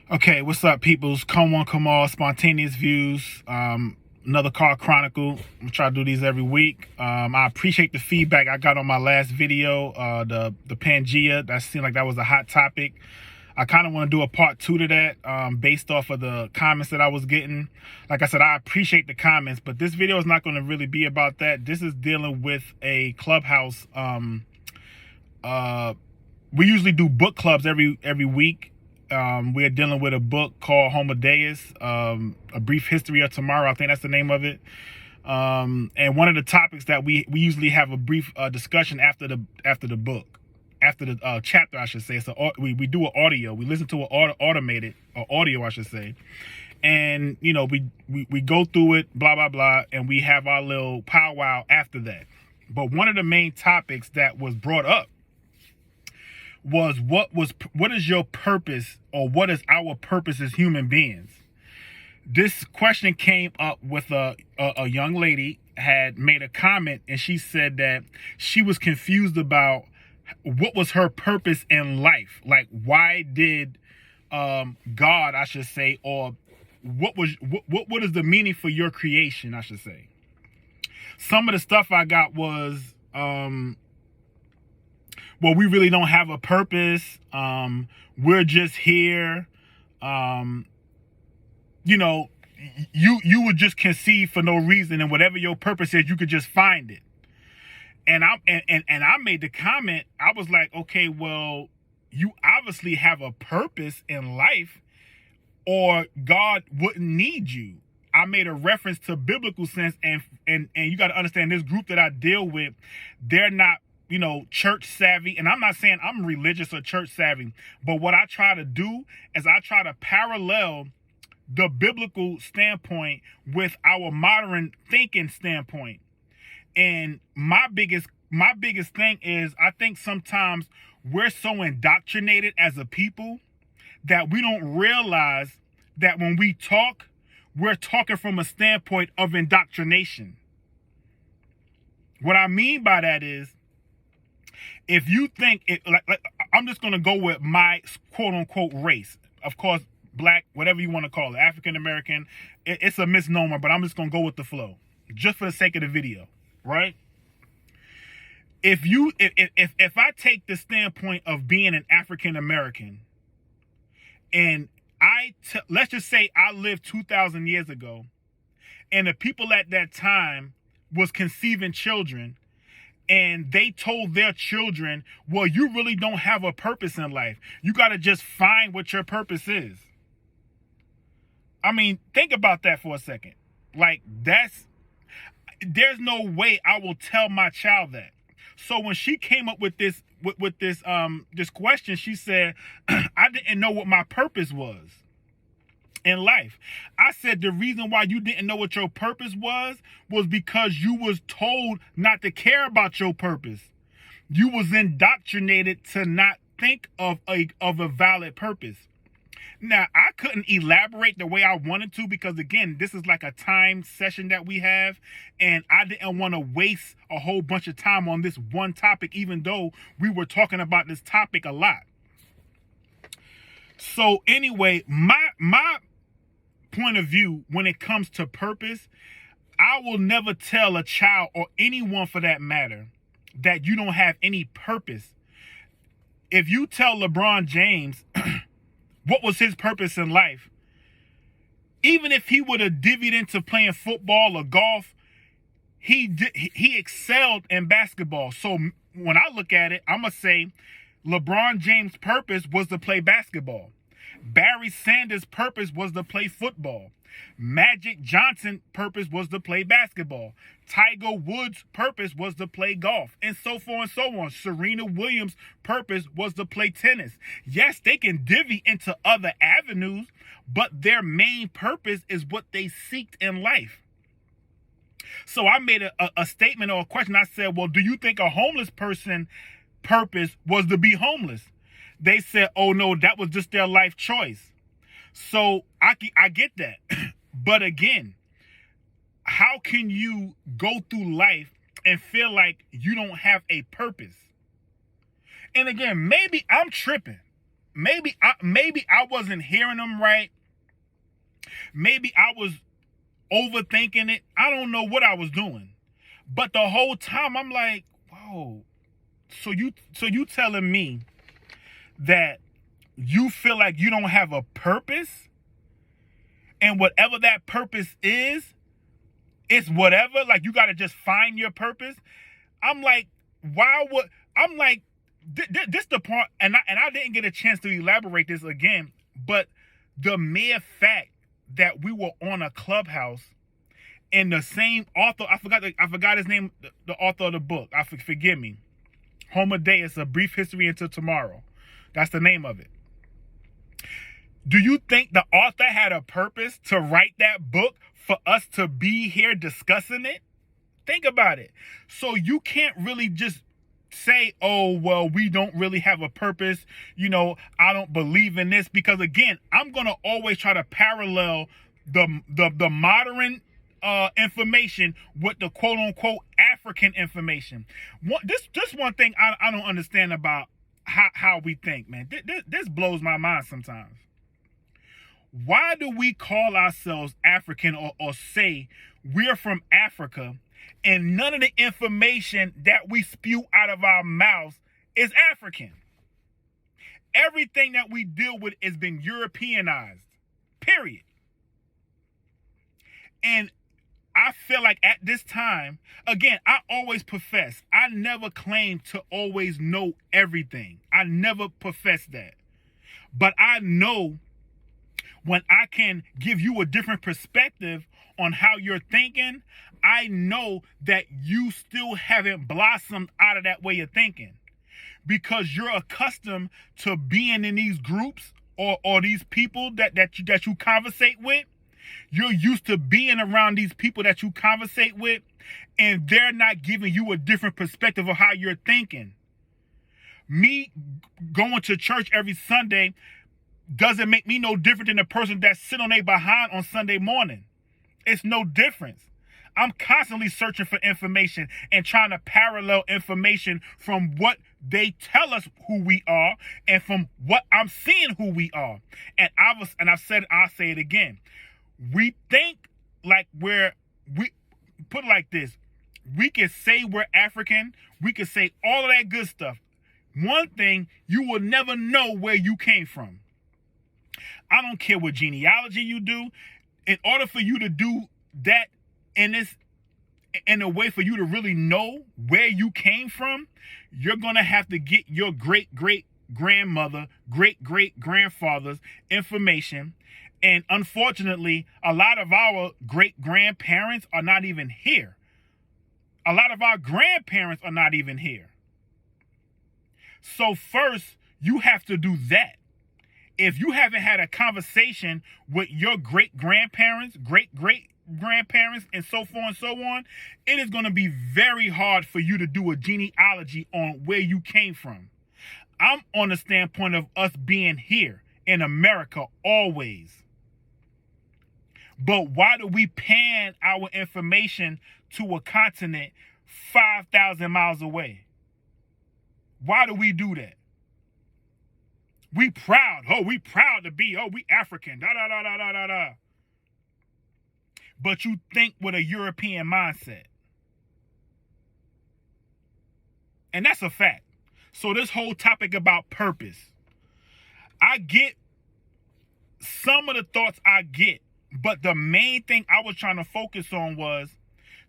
Okay, what's up, peoples? Come on, come all, spontaneous views. Another car chronicle. I'm trying to do these every week. I appreciate the feedback I got on my last video, the Pangea. That seemed like that was a hot topic. I kind of want to do a part 2 to that, based off of the comments that I was getting. Like I said, I appreciate the comments, but this video is not going to really be about that. This is dealing with a clubhouse. We usually do book clubs every week. We're dealing with a book called Homo Deus, A Brief History of Tomorrow. I think that's the name of it. And one of the topics that we usually have a brief discussion after the book, after the chapter, I should say. So we do an audio. We listen to an automated or audio, I should say. And you know, we go through it, blah blah blah, and we have our little powwow after that. But one of the main topics that was brought up was what is your purpose, or what is our purpose as human beings? This question came up with a young lady had made a comment, and she said that she was confused about what was her purpose in life. Like, why did God, I should say, or what is the meaning for your creation, I should say. Some of the stuff I got was well, we really don't have a purpose. We're just here. You know, you would just conceive for no reason, and whatever your purpose is, you could just find it. And I made the comment. I was like, okay, well, you obviously have a purpose in life, or God wouldn't need you. I made a reference to biblical sense, and you got to understand, this group that I deal with, they're not, you know, church savvy. And I'm not saying I'm religious or church savvy, but what I try to do is I try to parallel the biblical standpoint with our modern thinking standpoint. And my biggest thing is, I think sometimes we're so indoctrinated as a people that we don't realize that when we talk, we're talking from a standpoint of indoctrination. What I mean by that is, if you think it, like I'm just going to go with my quote unquote race. Of course, black, whatever you want to call it, African American, it's a misnomer, but I'm just going to go with the flow just for the sake of the video, right? If I take the standpoint of being an African American, and let's just say I lived 2,000 years ago, and the people at that time was conceiving children, and they told their children, well, you really don't have a purpose in life. You got to just find what your purpose is. I mean, think about that for a second. Like, there's no way I will tell my child that. So when she came up with this this question, she said, I didn't know what my purpose was in life. I said, the reason why you didn't know what your purpose was because you was told not to care about your purpose. You was indoctrinated to not think of a valid purpose. Now, I couldn't elaborate the way I wanted to, because again, this is like a time session that we have, and I didn't want to waste a whole bunch of time on this one topic, even though we were talking about this topic a lot. So anyway, my point of view when it comes to purpose, I will never tell a child, or anyone for that matter, that you don't have any purpose. If you tell LeBron James what was his purpose in life, even if he would have divvied into playing football or golf, he excelled in basketball. So when I look at it, I'm going to say LeBron James' purpose was to play basketball. Barry Sanders' purpose was to play football. Magic Johnson's purpose was to play basketball. Tiger Woods' purpose was to play golf, and so forth and so on. Serena Williams' purpose was to play tennis. Yes, they can divvy into other avenues, but their main purpose is what they seeked in life. So I made a statement or a question. I said, well, do you think a homeless person's purpose was to be homeless? They said, oh no, that was just their life choice. So I get that. But again, how can you go through life and feel like you don't have a purpose? And again, maybe I'm tripping. maybe I wasn't hearing them right. Maybe I was overthinking it. I don't know what I was doing. But the whole time I'm like, whoa. So you telling me that you feel like you don't have a purpose, and whatever that purpose is, it's whatever. Like, you got to just find your purpose. I'm like, why would I'm like this the part, and I didn't get a chance to elaborate this again, but the mere fact that we were on a Clubhouse and the same author, I forgot his name, the author of the book. Forgive me. Homo Deus, A Brief History Into Tomorrow. That's the name of it. Do you think the author had a purpose to write that book for us to be here discussing it? Think about it. So you can't really just say, oh, well, we don't really have a purpose. I don't believe in this, because again, I'm going to always try to parallel the modern information with the quote unquote African information. This one thing I don't understand about how we think, man. This blows my mind sometimes. Why do we call ourselves African or say we're from Africa, and none of the information that we spew out of our mouths is African? Everything that we deal with has been Europeanized, period. And I feel like at this time, again, I always profess, I never claim to always know everything. I never profess that. But I know when I can give you a different perspective on how you're thinking, I know that you still haven't blossomed out of that way of thinking, because you're accustomed to being in these groups or these people that you conversate with. You're used to being around these people that you conversate with, and they're not giving you a different perspective of how you're thinking. Me going to church every Sunday doesn't make me no different than the person that's sitting on their behind on Sunday morning. It's no difference. I'm constantly searching for information and trying to parallel information from what they tell us who we are and from what I'm seeing who we are. And I've said it, I'll say it again. We think like we put it like this. We can say we're African. We can say all of that good stuff. One thing, you will never know where you came from. I don't care what genealogy you do. In order for you to do that in a way for you to really know where you came from, you're going to have to get your great-great-grandmother, great-great-grandfather's information. And unfortunately, a lot of our great-grandparents are not even here. A lot of our grandparents are not even here. So first, you have to do that. If you haven't had a conversation with your great-grandparents, great-great-grandparents, and so forth and so on, it is going to be very hard for you to do a genealogy on where you came from. I'm on the standpoint of us being here in America always. But why do we pan our information to a continent 5,000 miles away? Why do we do that? We proud. We proud to be. We African. Da da da da da da da. But you think with a European mindset. And that's a fact. So this whole topic about purpose, I get some of the thoughts I get, but the main thing I was trying to focus on was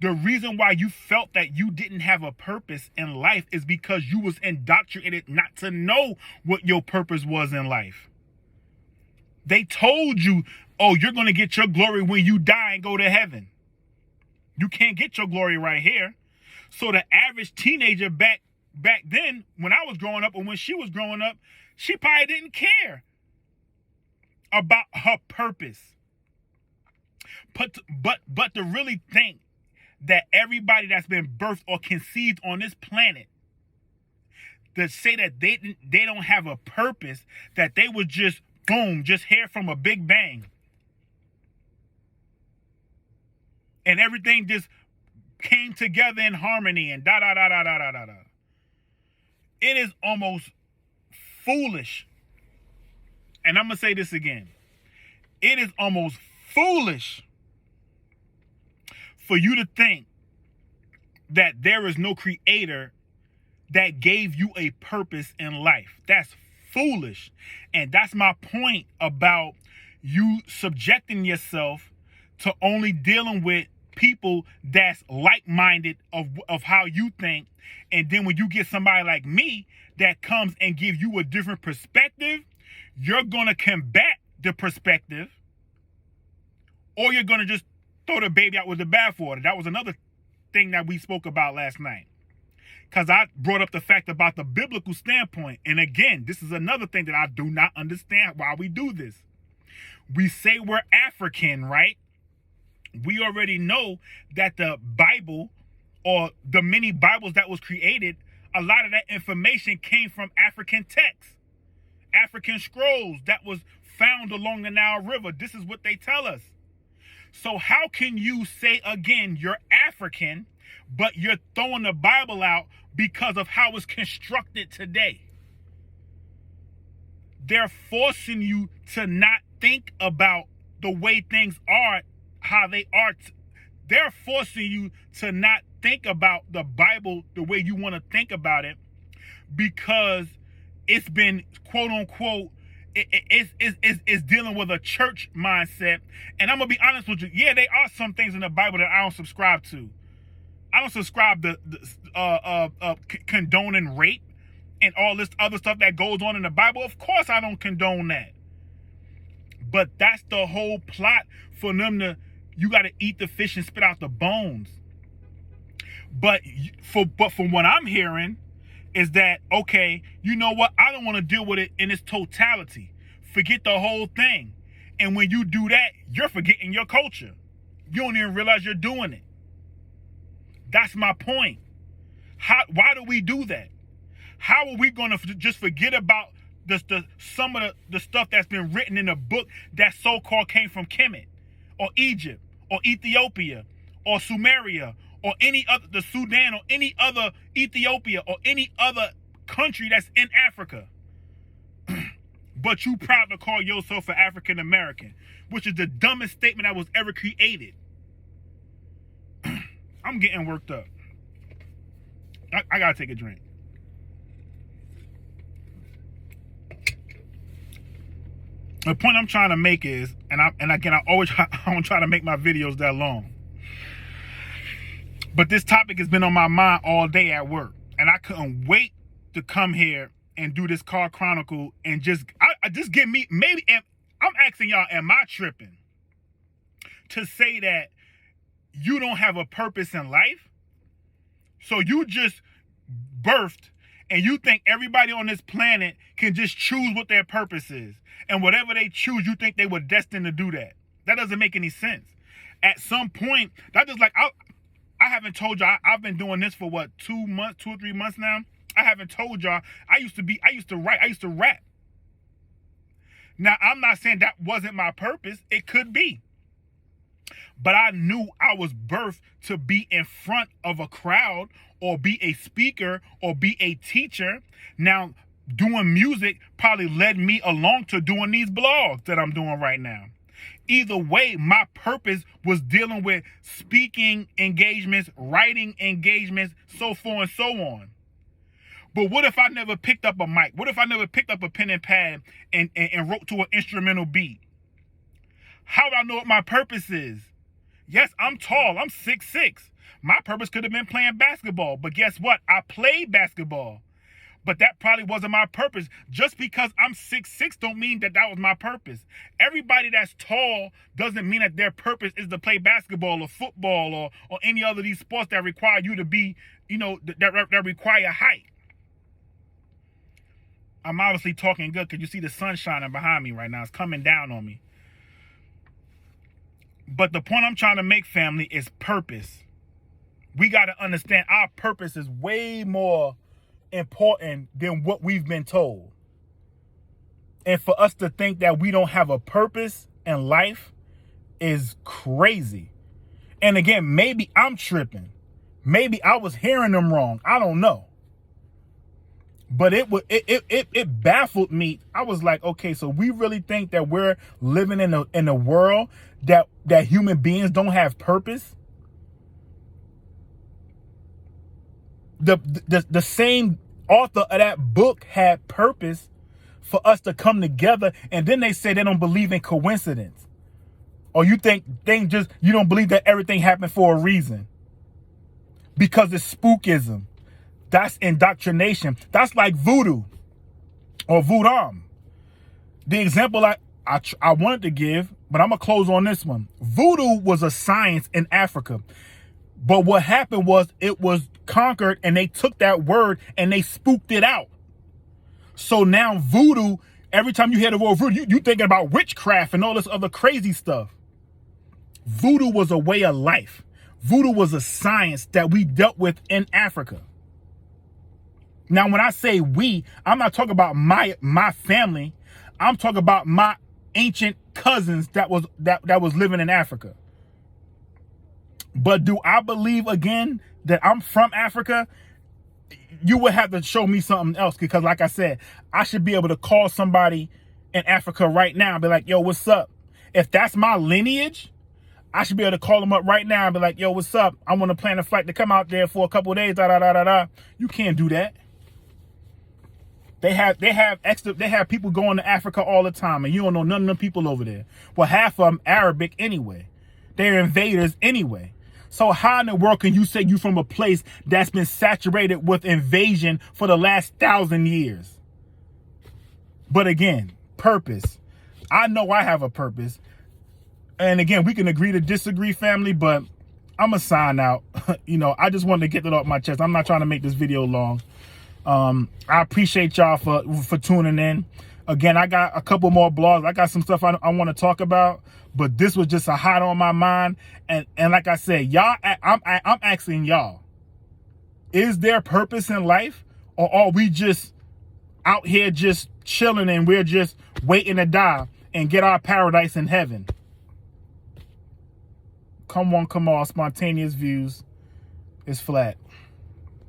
the reason why you felt that you didn't have a purpose in life is because you was indoctrinated not to know what your purpose was in life. They told you, oh, you're going to get your glory when you die and go to heaven. You can't get your glory right here. So the average teenager back then, when I was growing up and when she was growing up, she probably didn't care about her purpose. But to really think that everybody that's been birthed or conceived on this planet, to say that they don't have a purpose, that they were just boom, just here from a big bang, and everything just came together in harmony and da da da da da da da da. It is almost foolish and I'm going to say this again. It is almost foolish for you to think that there is no creator that gave you a purpose in life. That's foolish. And that's my point about you subjecting yourself to only dealing with people that's like-minded of how you think. And then when you get somebody like me that comes and give you a different perspective, you're going to combat the perspective, or you're going to just throw the baby out with the bathwater. That was another thing that we spoke about last night, because I brought up the fact about the biblical standpoint. And again, this is another thing that I do not understand why we do this. We say we're African, right? We already know that the Bible, or the many Bibles that was created, a lot of that information came from African texts, African scrolls that was found along the Nile River. This is what they tell us. So how can you say again you're African, but you're throwing the Bible out because of how it's constructed today? They're forcing you to not think about the way things are, how they are. They're forcing you to not think about the Bible the way you want to think about it, because it's been, quote unquote, it's dealing with a church mindset. And I'm going to be honest with you. Yeah, there are some things in the Bible that I don't subscribe to. I don't subscribe to condoning rape and all this other stuff that goes on in the Bible. Of course I don't condone that. But that's the whole plot for them to, you got to eat the fish and spit out the bones. But from what I'm hearing is that, okay, you know what? I don't want to deal with it in its totality. Forget the whole thing. And when you do that, you're forgetting your culture. You don't even realize you're doing it. That's my point. Why do we do that? How are we going to just forget about some of the stuff that's been written in the book that so-called came from Kemet, or Egypt, or Ethiopia, or Sumeria, or any other, the Sudan, or any other Ethiopia, or any other country that's in Africa? But you proud to call yourself an African American, which is the dumbest statement that was ever created. I'm getting worked up. I gotta take a drink. The point I'm trying to make is, and again, I don't try to make my videos that long, but this topic has been on my mind all day at work, and I couldn't wait to come here and do this car chronicle and just give me, maybe, I'm asking y'all, am I tripping to say that you don't have a purpose in life? So you just birthed, and you think everybody on this planet can just choose what their purpose is. And whatever they choose, you think they were destined to do that. That doesn't make any sense. At some point, that's just like, I haven't told y'all, I've been doing this for what, 2 or 3 months now? I haven't told y'all, I used to write, I used to rap. Now, I'm not saying that wasn't my purpose. It could be. But I knew I was birthed to be in front of a crowd, or be a speaker, or be a teacher. Now, doing music probably led me along to doing these blogs that I'm doing right now. Either way, my purpose was dealing with speaking engagements, writing engagements, so forth and so on. But what if I never picked up a mic? What if I never picked up a pen and pad and wrote to an instrumental beat? How do I know what my purpose is? Yes, I'm tall. I'm 6'6". My purpose could have been playing basketball. But guess what? I played basketball. But that probably wasn't my purpose. Just because I'm 6'6" don't mean that was my purpose. Everybody that's tall doesn't mean that their purpose is to play basketball or football or any other of these sports that require you to be, that require height. I'm obviously talking good because you see the sun shining behind me right now. It's coming down on me. But the point I'm trying to make, family, is purpose. We got to understand our purpose is way more important than what we've been told. And for us to think that we don't have a purpose in life is crazy. And again, maybe I'm tripping. Maybe I was hearing them wrong. I don't know. But it baffled me. I was like, okay, so we really think that we're living in a world that human beings don't have purpose? The same author of that book had purpose for us to come together, and then they say they don't believe in coincidence. Or you think you don't believe that everything happened for a reason. Because it's spookism. That's indoctrination. That's like voodoo or voodoo. The example I wanted to give, but I'm going to close on this one. Voodoo was a science in Africa. But what happened was it was conquered, and they took that word and they spooked it out. So now voodoo, every time you hear the word voodoo, you thinking about witchcraft and all this other crazy stuff. Voodoo was a way of life. Voodoo was a science that we dealt with in Africa. Now, when I say we, I'm not talking about my family. I'm talking about my ancient cousins that was living in Africa. But do I believe again that I'm from Africa? You would have to show me something else, because like I said, I should be able to call somebody in Africa right now and be like, yo, what's up? If that's my lineage, I should be able to call them up right now and be like, yo, what's up? I want to plan a flight to come out there for a couple of days, You can't do that. They have people going to Africa all the time, and you don't know none of them people over there. Well, half of them Arabic anyway. They're invaders anyway. So how in the world can you say you from a place that's been saturated with invasion for the last 1,000 years? But again, purpose. I know I have a purpose. And again, we can agree to disagree, family, but I'm going to sign out. I just wanted to get that off my chest. I'm not trying to make this video long. I appreciate y'all for tuning in. Again, I got a couple more blogs. I got some stuff I want to talk about, but this was just a hot on my mind. And like I said, y'all, I'm asking y'all, is there purpose in life, or are we just out here just chilling and we're just waiting to die and get our paradise in heaven? Come on, spontaneous views is flat.